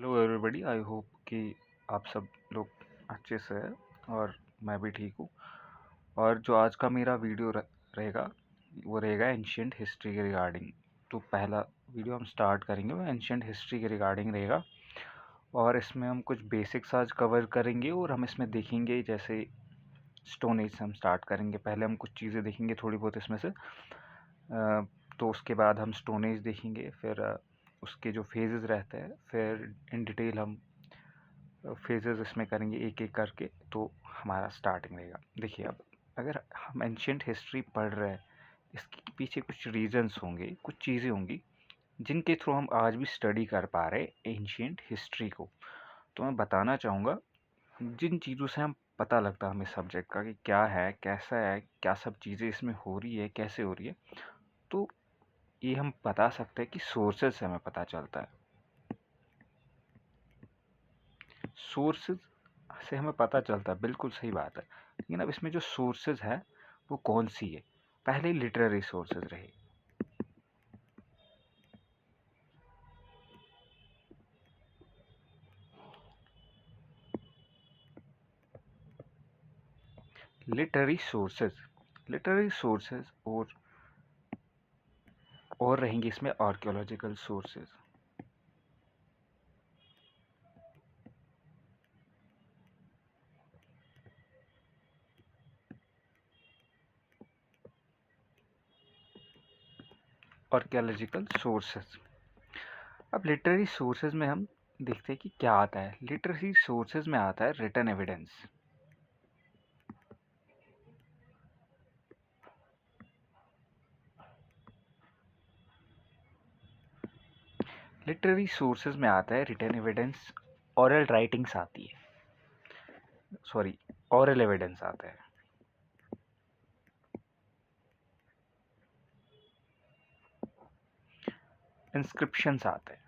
Hello everybody, I hope कि आप सब लोग अच्छे से हैं और मैं भी ठीक हूँ। और जो आज का मेरा वीडियो रहेगा वो रहेगा एंशियंट हिस्ट्री के रिगार्डिंग। तो पहला वीडियो हम स्टार्ट करेंगे वो एंशियंट हिस्ट्री के रिगार्डिंग रहेगा और इसमें हम कुछ बेसिक्स आज कवर करेंगे और हम इसमें देखेंगे जैसे स्टोन एज से हम स्टार्ट करेंगे। पहले हम कुछ चीज़ें देखेंगे थोड़ी बहुत इसमें से, तो उसके बाद हम स्टोन एज देखेंगे, फिर उसके जो फेजेस रहते हैं फिर इन डिटेल हम फेजेस इसमें करेंगे एक एक करके। तो हमारा स्टार्टिंग रहेगा। देखिए, अब अगर हम एंशियंट हिस्ट्री पढ़ रहे हैं, इसके पीछे कुछ रीजंस होंगे, कुछ चीज़ें होंगी जिनके थ्रू हम आज भी स्टडी कर पा रहे हैं एंशियंट हिस्ट्री को। तो मैं बताना चाहूँगा जिन चीज़ों से हम पता लगता है हमें सब्जेक्ट का कि क्या है, कैसा है, क्या सब चीज़ें इसमें हो रही है, कैसे हो रही है। तो ये हम बता सकते हैं कि सोर्सेज से हमें पता चलता है। सोर्सेज से हमें पता चलता है, बिल्कुल सही बात है। लेकिन अब इसमें जो सोर्सेज है वो कौन सी है? पहले लिटरेरी सोर्सेज रहे। लिटरेरी सोर्सेज और रहेंगे इसमें आर्कियोलॉजिकल सोर्सेज। Archaeological sources. अब लिटरेरी सोर्सेज में हम देखते हैं कि क्या आता है। लिटरेरी सोर्सेज में आता है रिटन एविडेंस। लिटरेरी सोर्सेज में आता है रिटन एविडेंस। ऑरल राइटिंग्स आती है, सॉरी, ऑरल एविडेंस आता है। इंस्क्रिप्शंस आते हैं।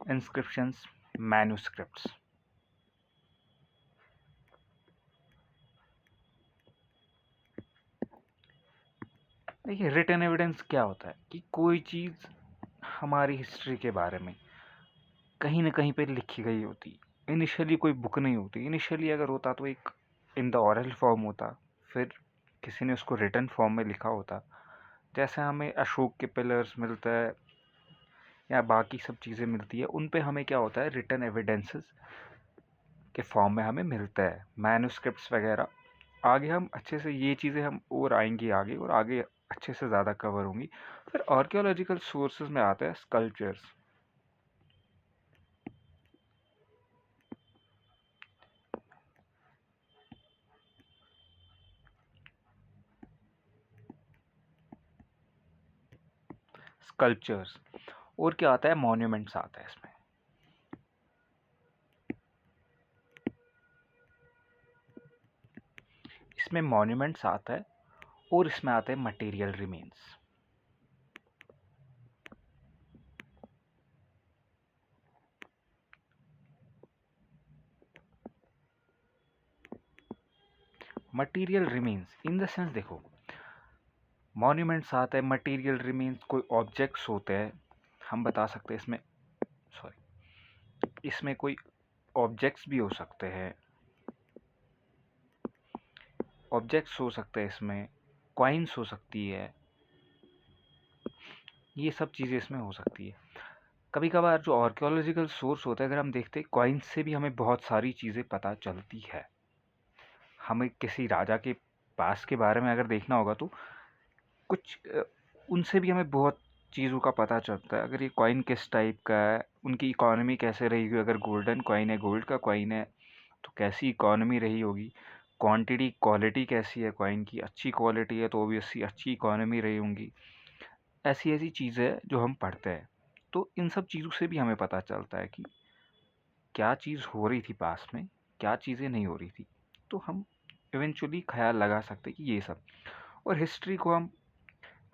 Inscriptions, manuscripts. देखिए, रिटन एविडेंस क्या होता है कि कोई चीज़ हमारी हिस्ट्री के बारे में कहीं ना कहीं पे लिखी गई होती। इनिशियली कोई बुक नहीं होती। इनिशियली अगर होता तो एक इन द ऑरल फॉर्म होता, फिर किसी ने उसको रिटन फॉर्म में लिखा होता। जैसे हमें अशोक के पिलर्स मिलता है या बाकी सब चीज़ें मिलती है, उन पे हमें क्या होता है, रिटन एविडेंसेस के फॉर्म में हमें मिलता है, मैन्युस्क्रिप्ट्स वगैरह। आगे हम अच्छे से ये चीज़ें हम और आएंगी आगे, और आगे अच्छे से ज़्यादा कवर होंगी। फिर आर्कियोलॉजिकल सोर्सेज में आता है स्कल्पचर्स। स्कल्पचर्स और क्या आता है, मॉन्यूमेंट्स आता है इसमें। इसमें मॉन्यूमेंट्स आता है और इसमें आता है material remains. Material remains in the sense, देखो, मॉन्यूमेंट्स आता है, मटेरियल रिमेन्स कोई ऑब्जेक्ट्स होते हैं, हम बता सकते हैं इसमें, सॉरी, इसमें कोई ऑब्जेक्ट्स भी हो सकते हैं, ऑब्जेक्ट्स हो सकते हैं, इसमें कॉइन्स हो सकती है, ये सब चीज़ें इसमें हो सकती है। कभी कभार जो आर्कियोलॉजिकल सोर्स होता है, अगर हम देखते हैं, कॉइन्स से भी हमें बहुत सारी चीज़ें पता चलती है। हमें किसी राजा के पास के बारे में अगर देखना होगा तो कुछ उनसे भी हमें बहुत चीज़ों का पता चलता है। अगर ये कॉइन किस टाइप का है, उनकी इकोनॉमी कैसे रही होगी, अगर गोल्डन कॉइन है, गोल्ड का कॉइन है, तो कैसी इकोनॉमी रही होगी, क्वांटिटी क्वालिटी कैसी है कॉइन की, अच्छी क्वालिटी है तो ऑब्वियसली अच्छी इकोनॉमी रही होंगी। ऐसी ऐसी चीज़ें जो हम पढ़ते हैं, तो इन सब चीज़ों से भी हमें पता चलता है कि क्या चीज़ हो रही थी पास में, क्या चीज़ें नहीं हो रही थी। तो हम इवेंचुअली ख्याल लगा सकते हैं कि ये सब। और हिस्ट्री को हम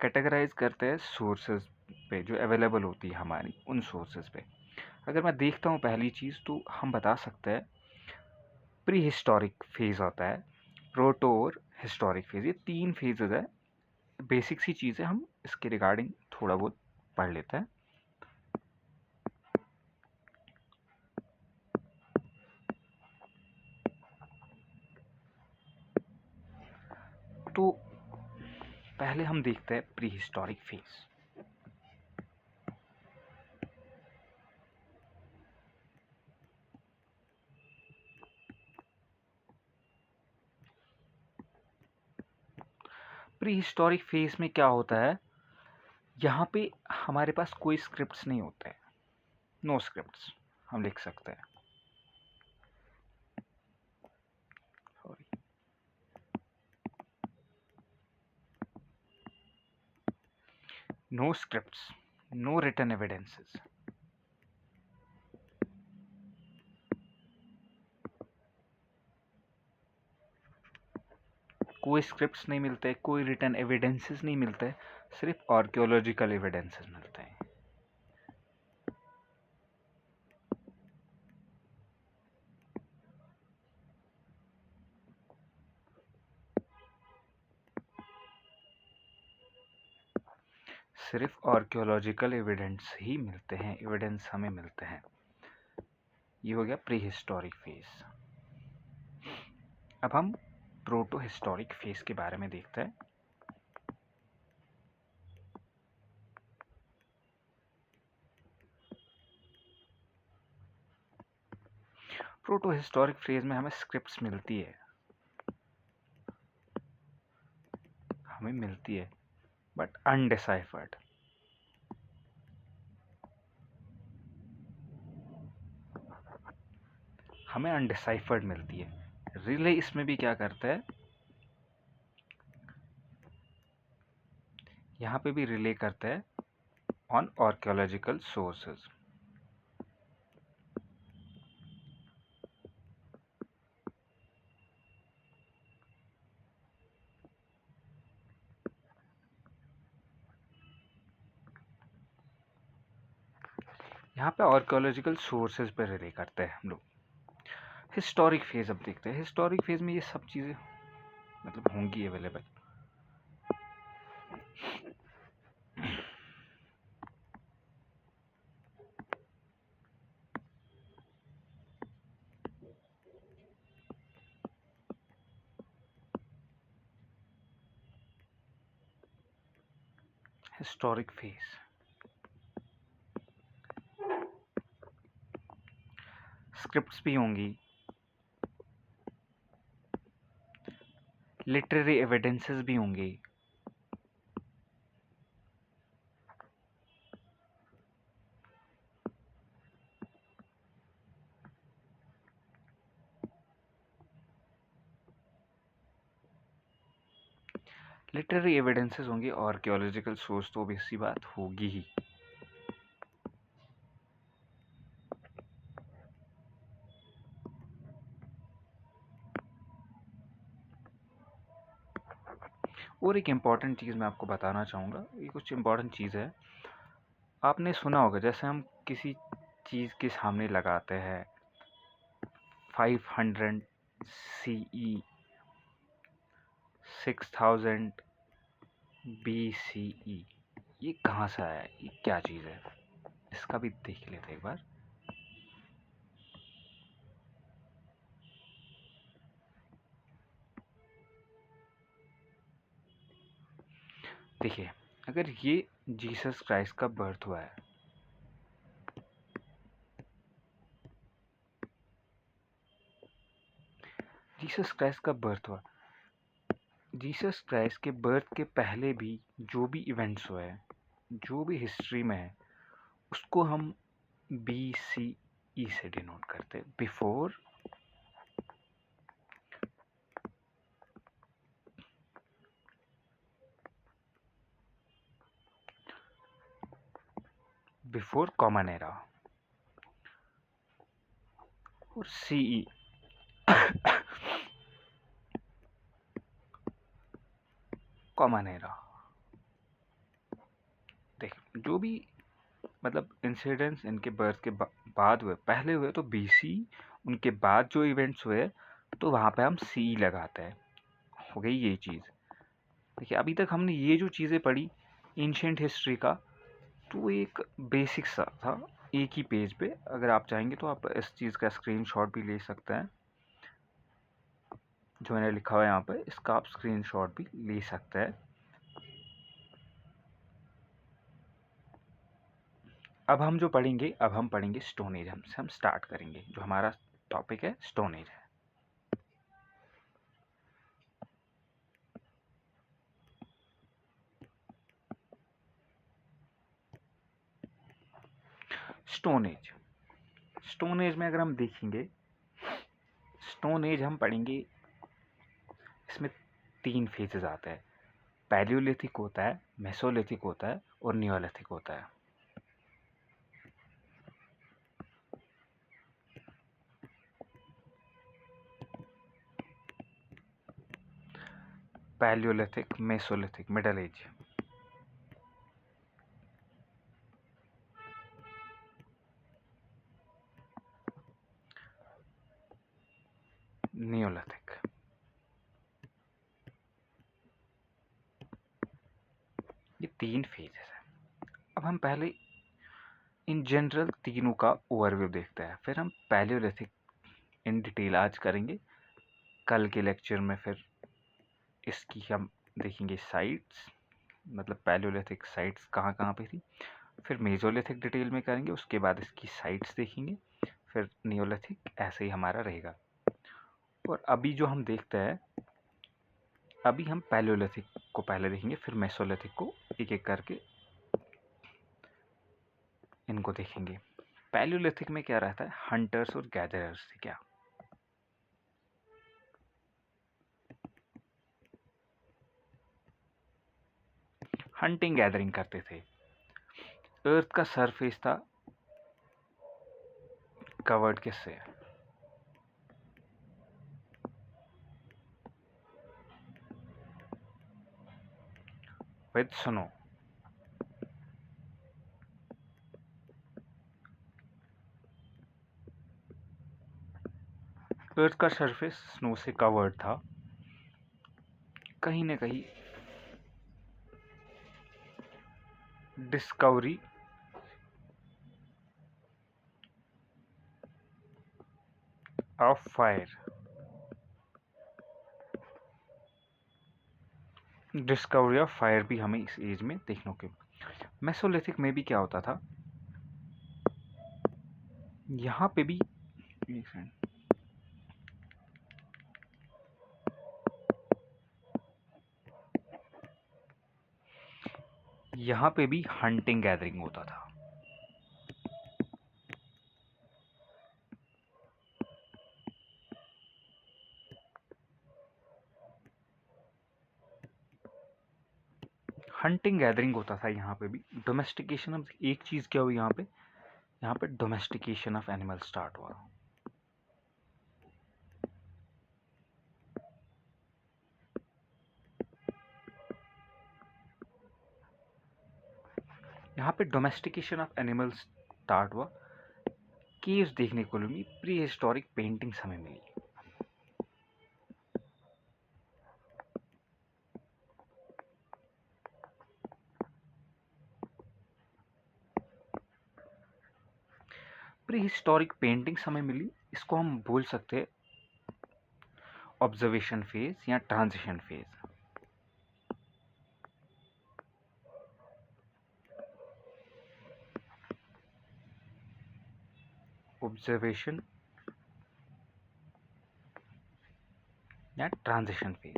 कैटेगराइज करते हैं सोर्सेज पे जो अवेलेबल होती है हमारी, उन सोर्सेज पे। अगर मैं देखता हूँ पहली चीज़, तो हम बता सकते हैं प्री हिस्टोरिक फेज़ होता है, प्रोटो और हिस्टोरिक फेज़, ये 3 फेजेज है। बेसिक सी चीज़ है, हम इसके रिगार्डिंग थोड़ा बहुत पढ़ लेते हैं। तो पहले हम देखते हैं pre historic phase. Pre historic phase में क्या होता है, यहाँ पे हमारे पास कोई स्क्रिप्ट्स नहीं होते हैं, नो स्क्रिप्ट्स हम लिख सकते हैं। No scripts, no written evidences. कोई स्क्रिप्ट्स नहीं मिलते, कोई रिटन एविडेंसेस नहीं मिलते, सिर्फ आर्कियोलॉजिकल एविडेंसेस मिलते हैं। सिर्फ आर्कियोलॉजिकल एविडेंस ही मिलते हैं, एविडेंस हमें मिलते हैं। ये हो गया प्री हिस्टोरिक फेज। अब हम प्रोटो हिस्टोरिक फेज के बारे में देखते हैं। प्रोटो हिस्टोरिक फेज में हमें स्क्रिप्ट्स मिलती है, बट अनडिसाइफर्ड। हमें अनडिसाइफर्ड मिलती है। रिले इसमें भी क्या करता है, यहाँ पे भी रिले करता है ऑन आर्कियोलॉजिकल सोर्सेज। यहाँ पे आर्कियोलॉजिकल सोर्सेज पे रिले करते हैं हम लोग। हिस्टोरिक फेज अब देखते हैं। हिस्टोरिक फेज में ये सब चीज़ें मतलब होंगी अवेलेबल। हिस्टोरिक फेज स्क्रिप्ट्स भी होंगी, लिटरेरी एविडेंसेस भी होंगे, लिटरेरी एविडेंसेस होंगे, और आर्कियोलॉजिकल सोर्स तो भी सी बात होगी ही। और एक इम्पॉर्टेंट चीज़ मैं आपको बताना चाहूँगा, ये कुछ इम्पॉर्टेंट चीज़ है। आपने सुना होगा, जैसे हम किसी चीज़ के सामने लगाते हैं 500 CE, 6000 BCE, ये कहाँ से आया है, ये क्या चीज़ है, इसका भी देख लेते हैं एक बार। देखिए, अगर ये जीसस क्राइस्ट का बर्थ हुआ है, जीसस क्राइस्ट का बर्थ हुआ, जीसस क्राइस्ट के बर्थ के पहले भी जो भी इवेंट्स हुए हैं, जो भी हिस्ट्री में है, उसको हम BCE से डिनोट करते हैं, बिफोर कॉमन एरा। और CE कॉमन एरा। देख, जो भी मतलब इंसिडेंट्स इनके बर्थ के बाद हुए, पहले हुए तो BC, उनके बाद जो इवेंट्स हुए तो वहाँ पे हम CE लगाते हैं। हो गई ये चीज़। देखिए, अभी तक हमने ये जो चीज़ें पढ़ी, एंशिएंट हिस्ट्री का तो एक बेसिक सा था, एक ही पेज पे। अगर आप चाहेंगे तो आप इस चीज़ का स्क्रीनशॉट भी ले सकते हैं, जो मैंने लिखा हुआ है यहाँ पे, इसका आप स्क्रीनशॉट भी ले सकते हैं। अब हम पढ़ेंगे स्टोन एज। हमसे हम स्टार्ट करेंगे, जो हमारा टॉपिक है स्टोन एज है। स्टोन एज में अगर हम देखेंगे, स्टोन एज हम पढ़ेंगे, इसमें 3 फेजेस आते हैं। पैलियोलिथिक होता है, मेसोलिथिक होता है और नियोलिथिक होता है। Palaeolithic, Mesolithic, middle age. Neolithic. ये 3 फेजेस हैं। अब हम पहले इन जनरल तीनों का ओवरव्यू देखते हैं, फिर हम पैलियोलिथिक इन डिटेल आज करेंगे। कल के लेक्चर में फिर इसकी हम देखेंगे साइट्स, मतलब पैलियोलिथिक साइट्स कहाँ कहाँ पे थी। फिर मेसोलिथिक डिटेल में करेंगे, उसके बाद इसकी साइट्स देखेंगे। फिर नियोलिथिक, ऐसे ही हमारा रहेगा। और अभी जो हम देखते हैं, अभी हम पैलियोलिथिक को पहले देखेंगे, फिर मेसोलिथिक को एक एक करके इनको देखेंगे। पैलियोलिथिक में क्या रहता है, हंटर्स और गैदरर्स थे क्या। हंटिंग गैदरिंग करते थे। अर्थ का सरफेस था कवर्ड किससे, विद स्नो। अर्थ का सरफेस स्नो से कवर्ड था। कहीं ना कहीं discovery of fire, discovery of fire भी हमें इस एज में देखने को। मेसोलिथिक में भी क्या होता था, यहाँ पे भी हंटिंग गैदरिंग होता था। हंटिंग गैदरिंग होता था यहाँ पे भी। डोमेस्टिकेशन ऑफ एक चीज़ क्या हुई यहाँ पे डोमेस्टिकेशन ऑफ एनिमल स्टार्ट हुआ। यहाँ पे डोमेस्टिकेशन ऑफ एनिमल्स स्टार्ट हुआ। केव्स देखने को मिली, प्री हिस्टोरिक पेंटिंग्स हमें मिली। प्री हिस्टोरिक पेंटिंग्स हमें मिली, इसको हम बोल सकते हैं ऑब्जर्वेशन फेज या ट्रांजिशन फेज। ऑब्जर्वेशन या ट्रांजिशन फेज।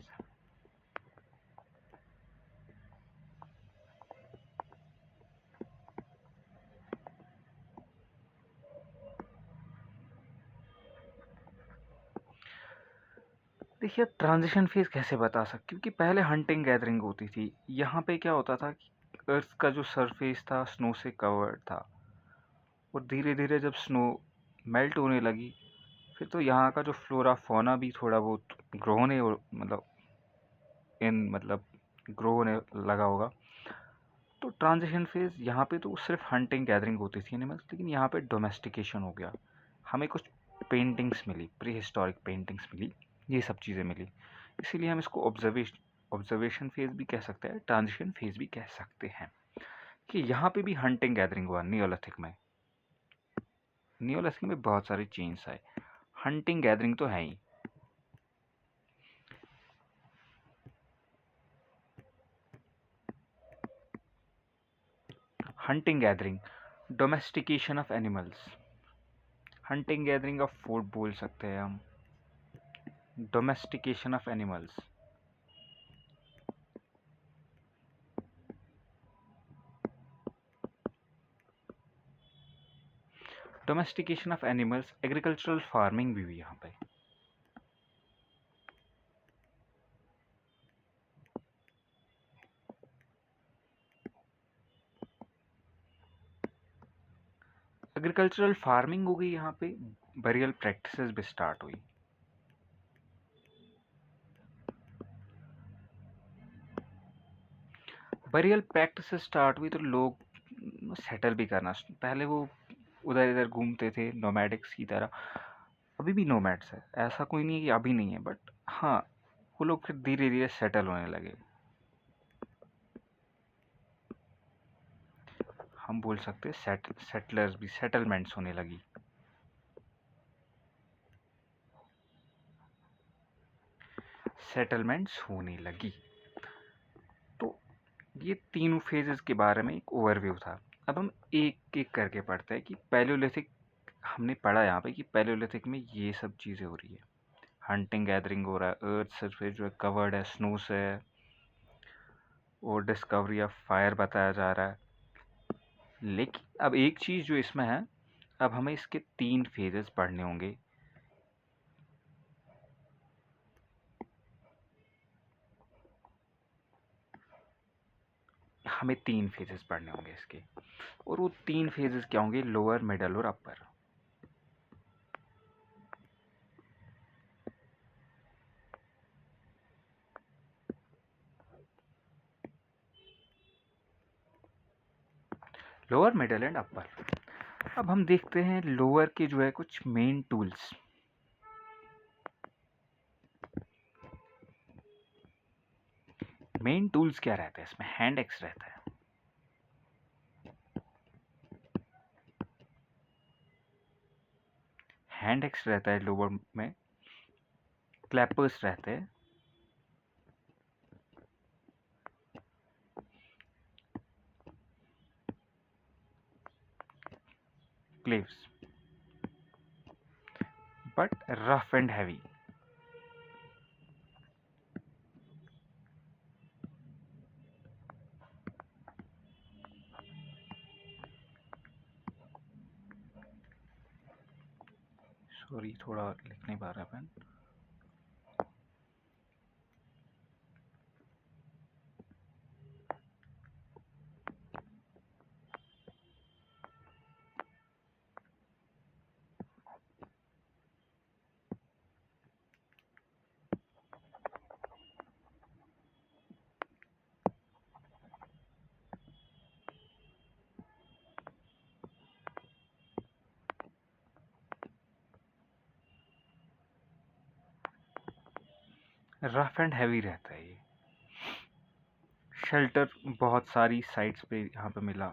देखिए, ट्रांजिशन फेज कैसे बता सकते, क्योंकि पहले हंटिंग गैदरिंग होती थी। यहाँ पे क्या होता था कि अर्थ का जो सरफेस था स्नो से कवर्ड था, और धीरे धीरे जब स्नो मेल्ट होने लगी, फिर तो यहाँ का जो फ्लोरा फौना भी थोड़ा बहुत ग्रो होने, मतलब ग्रो होने लगा होगा। तो ट्रांजिशन फेज यहाँ पे तो सिर्फ हंटिंग गैदरिंग होती थी एनिमल्स, लेकिन यहाँ पे डोमेस्टिकेशन हो गया। हमें कुछ पेंटिंग्स मिली, प्री हिस्टोरिक पेंटिंग्स मिली, ये सब चीज़ें मिली। इसीलिए हम इसको ऑब्जर्वेशन फेज भी कह सकते हैं, ट्रांजिशन फेज भी कह सकते हैं, कि यहाँ पे भी हंटिंग गैदरिंग हुआ नियोलिथिक में। नियोलिथिक में बहुत सारे चेंज आए, हंटिंग गैदरिंग तो है ही। Hunting gathering, domestication of animals. Hunting gathering of food बोल सकते हैं हम, domestication of animals. Domestication of animals, agricultural farming भी हुई यहाँ पे। एग्रीकल्चरल फार्मिंग हो गई यहाँ पे, बरियल प्रैक्टिसेस भी स्टार्ट हुई। बरियल प्रैक्टिसेस स्टार्ट हुई तो लोग सेटल भी करना, पहले वो उधर इधर घूमते थे नोमैडिक्स की तरह, अभी भी नोमैड्स है, ऐसा कोई नहीं है कि अभी नहीं है, बट हाँ वो लोग फिर धीरे धीरे सेटल होने लगे। हम बोल सकते हैं सेटलर्स भी, सेटलमेंट्स होने लगी। सेटलमेंट्स होने लगी। तो ये तीनों फेजेस के बारे में एक ओवरव्यू था। अब हम एक एक करके पढ़ते हैं कि पैलियोलिथिक, हमने पढ़ा यहाँ पे कि पैलियोलिथिक में ये सब चीज़ें हो रही है, हंटिंग गैदरिंग हो रहा है, अर्थ सरफेस जो है कवर्ड है स्नो से है, और डिस्कवरी ऑफ फायर बताया जा रहा है। लेकिन अब एक चीज़ जो इसमें है, अब हमें इसके 3 फेजेस पढ़ने होंगे। हमें 3 फेजेस पढ़ने होंगे इसके, और वो 3 फेजेस क्या होंगे, लोअर, मिडल और upper. Lower, middle and upper. अब हम देखते हैं लोअर के जो है कुछ मेन टूल्स। मेन टूल्स क्या रहते हैं इसमें, हैंड एक्स रहता है, हैंड एक्स रहता है लोअर में, क्लैपर्स रहते हैं, claves, but rough and heavy. Sorry थोड़ा लिख नहीं पा रहा पेन। रफ एंड हैवी रहता है ये। शेल्टर बहुत सारी साइट्स पे यहाँ पे मिला।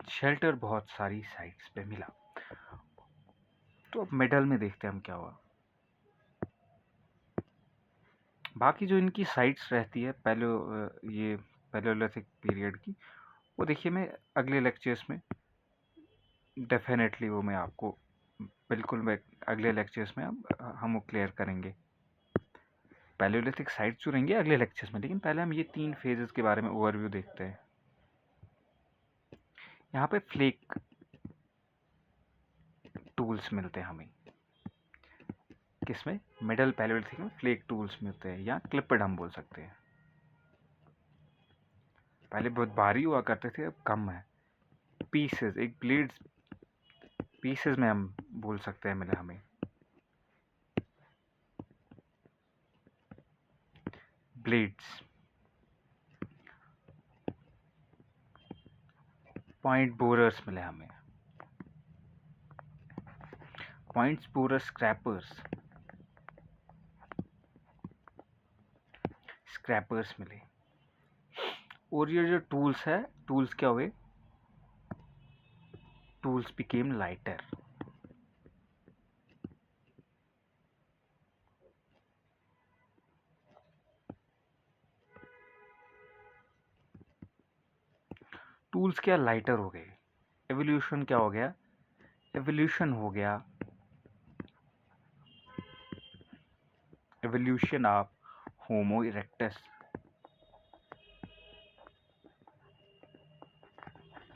शेल्टर बहुत सारी साइट्स पे मिला। तो अब मिडल में देखते हैं हम क्या हुआ। बाकी जो इनकी साइट्स रहती है ये पैलियोलिथिक पीरियड की, वो देखिए मैं अगले लेक्चर्स में डेफिनेटली वो मैं आपको बिल्कुल मैं अगले लेक्चर्स में हम वो क्लियर करेंगे। पैलियोलिथिक साइट्स जो रहेंगे अगले लेक्चर्स में, लेकिन पहले हम ये 3 फेजेस के बारे में ओवरव्यू देखते हैं। यहाँ पे फ्लेक टूल्स मिलते हैं हमें, किसमें, मिडल पैलियोलिथिक में फ्लेक टूल्स मिलते हैं, या क्लिपर्ड हम बोल सकते हैं। पहले बहुत भारी हुआ करते थे, अब कम है। पीसेस, एक ब्लेड्स पीसेस में हम बोल सकते हैं मिले हमें। ब्लेड्स, पॉइंट बोरर्स मिले हमें, पॉइंट्स बोरर स्क्रैपर्स मिले। और ये जो टूल्स है, टूल्स क्या हुए? Tools became lighter. टूल्स क्या लाइटर हो गए। एवोल्यूशन क्या हो गया? एवोल्यूशन हो गया, evolution of homo erectus,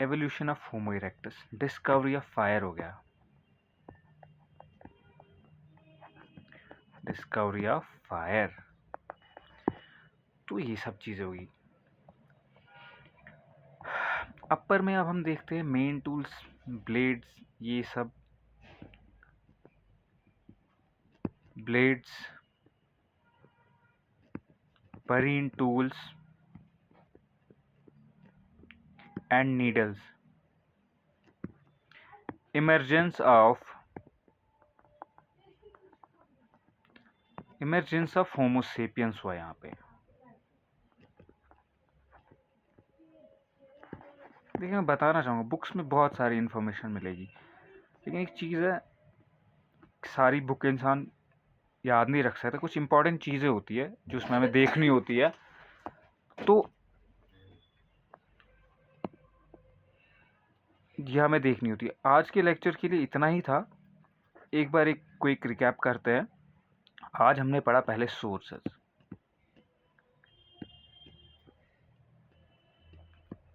evolution of homo erectus. Discovery of fire हो गया, डिस्कवरी ऑफ फायर। तो ये सब चीजें हुई। अपर में अब हम देखते हैं मेन टूल्स, ब्लेड्स, ये सब blades, marine tools and needles, emergence of homo sapiens हुआ यहाँ पे। देखिए मैं बताना चाहूँगा, बुक्स में बहुत सारी इन्फॉर्मेशन मिलेगी, लेकिन एक चीज़ है, सारी बुक इंसान याद नहीं रख सकता। कुछ इंपॉर्टेंट चीज़ें होती है जो उसमें हमें देखनी होती है, तो यह हमें देखनी होती है। आज के लेक्चर के लिए इतना ही था। एक बार एक क्विक रिकैप करते हैं। आज हमने पढ़ा पहले सोर्सेस,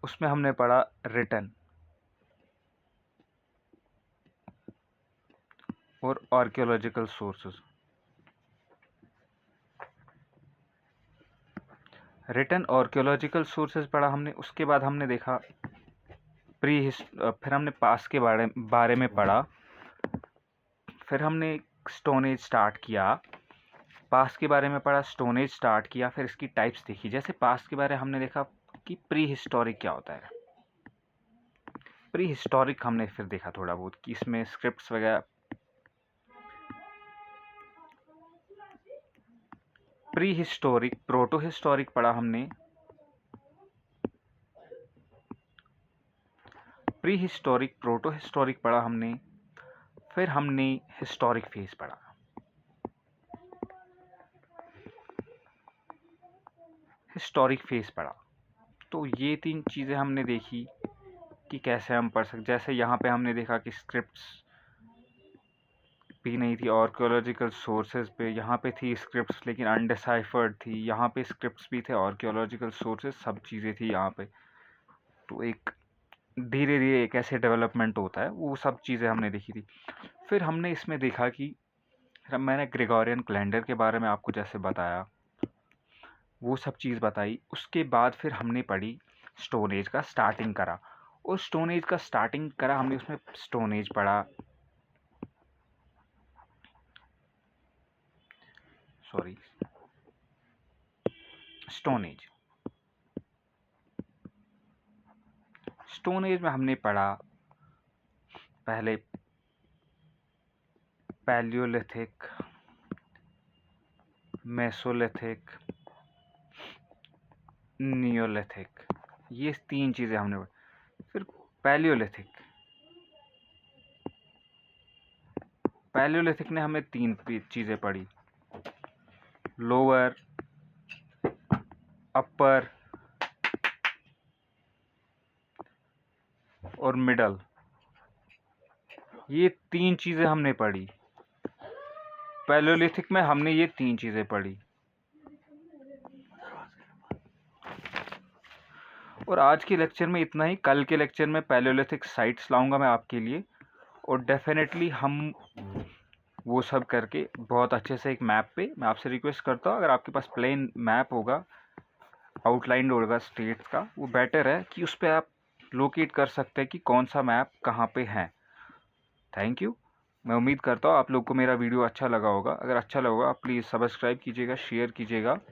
उसमें हमने पढ़ा रिटन और archaeological sources. Written archaeological sources पढ़ा हमने। उसके बाद हमने देखा फिर हमने पास के बारे में पढ़ा। फिर हमने स्टोन एज स्टार्ट किया, पास के बारे में पढ़ा, स्टोन एज स्टार्ट किया, फिर इसकी टाइप्स देखी। जैसे पास के बारे में हमने देखा कि प्री हिस्टोरिक क्या होता है। प्री हिस्टोरिक हमने फिर देखा थोड़ा बहुत कि इसमें स्क्रिप्ट्स वगैरह। प्री हिस्टोरिक, प्रोटो हिस्टोरिक पढ़ा हमने। प्री हिस्टोरिक, प्रोटो हिस्टोरिक पढ़ा हमने। फिर हमने हिस्टोरिक फेज पढ़ा। हिस्टोरिक फेज पढ़ा। तो ये 3 चीज़ें हमने देखी कि कैसे हम पढ़ सकते। जैसे यहाँ पे हमने देखा कि स्क्रिप्ट्स भी नहीं थी आर्कियोलॉजिकल सोर्सेज पे, यहाँ पे थी स्क्रिप्ट्स लेकिन अनडिसाइफर्ड थी, यहाँ पे स्क्रिप्ट्स भी थे, आर्कियोलॉजिकल सोर्सेज, सब चीज़ें थी यहाँ पे। तो एक धीरे धीरे कैसे डेवलपमेंट होता है वो सब चीज़ें हमने देखी थी। फिर हमने इसमें देखा कि मैंने ग्रेगोरियन कैलेंडर के बारे में आपको जैसे बताया, वो सब चीज़ बताई। उसके बाद फिर हमने पढ़ी स्टोन एज का स्टार्टिंग करा, और स्टोन एज का स्टार्टिंग करा हमने, उसमें स्टोन एज पढ़ा, sorry stone age. Stone age में हमने पढ़ा पहले पैलियोलिथिक, मेसोलिथिक, नियोलिथिक, ये 3 चीज़ें हमने पढ़ी। फिर पैलियोलिथिक ने हमें 3 चीज़ें पढ़ी, लोअर, अपर और मिडल। ये 3 चीज़ें हमने पढ़ी। पैलियोलिथिक में हमने ये 3 चीज़ें पढ़ी। और आज के लेक्चर में इतना ही। कल के लेक्चर में पैलियोलिथिक साइट्स लाऊंगा मैं आपके लिए, और डेफिनेटली हम वो सब करके बहुत अच्छे से एक मैप पे, मैं आपसे रिक्वेस्ट करता हूँ अगर आपके पास प्लेन मैप होगा, आउटलाइन होगा स्टेट्स का, वो बेटर है कि उस पर आप लोकेट कर सकते हैं कि कौन सा मैप कहाँ पे है। Thank you. मैं उम्मीद करता हूँ आप लोग को मेरा वीडियो अच्छा लगा होगा। अगर अच्छा लगा होगा आप प्लीज़ सब्सक्राइब कीजिएगा, शेयर कीजिएगा।